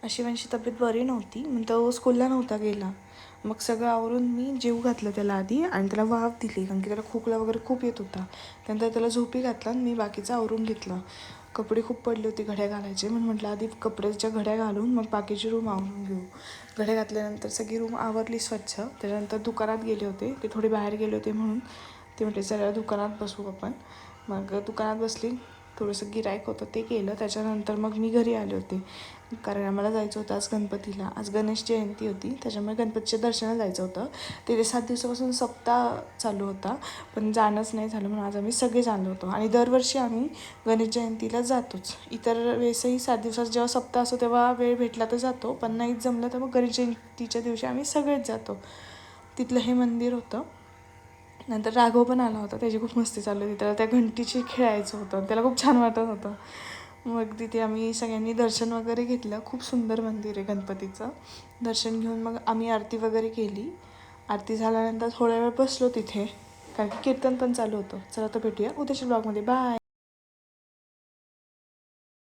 शिवांची तब्येत बरी नव्हती, मग तो स्कूलला नव्हता गेला. मग सगळं आवरून मी जेवू घातलं त्याला आधी आणि त्याला वाफ दिली, कारण की त्याला खोकला वगैरे खूप येत होता. त्यानंतर त्याला झोपी घातला आणि मी बाकीचं आवरून घेतलं. कपडे खूप पडले होते घड्या घालायचे, म्हणून म्हटलं आधी कपड्याच्या घड्या घालून मग बाकीची रूम आवरून घेऊ. घड्या घातल्यानंतर सगळी रूम आवरली स्वच्छ. त्याच्यानंतर दुकानात गेले होते, ते थोडे बाहेर गेले होते म्हणून ते म्हटले चला दुकानात बसू आपण. मग दुकानात बसली, थोडंसं गिऱ्हाईक होतं ते केलं. त्याच्यानंतर मग मी घरी आले होते, कारण आम्हाला जायचं होतं आज गणपतीला. आज गणेश जयंती होती, त्याच्यामुळे गणपतीच्या दर्शनाला जायचं होतं. तिथे 7 दिवसापासून सप्ताह चालू होता, पण जाणंच नाही झालं, म्हणून आज आम्ही सगळेच आलो होतो. आणि दरवर्षी आम्ही गणेश जयंतीला जातोच. इतर वेळेसही 7 दिवसात जेव्हा सप्ताह असतो तेव्हा वेळ भेटला तर जातो, पण नाहीच जमलं तर मग गणेश जयंतीच्या दिवशी आम्ही सगळेच जातो. तिथलं हे मंदिर होतं. नंतर राघव पण आला होता, त्याची खूप मस्ती चालू होती. त्याला त्या घंटीची खेळायचं होतं, त्याला खूप छान वाटत होतं. मग तिथे आम्ही सगळ्यांनी दर्शन वगैरे घेतलं. खूप सुंदर मंदिर आहे गणपतीचं. दर्शन घेऊन मग आम्ही आरती वगैरे केली. आरती झाल्यानंतर थोड्या वेळ बसलो तिथे, कारण की कीर्तन पण चालू होतं. चला तर भेटूया उद्याच्या ब्लॉगमध्ये. बाय.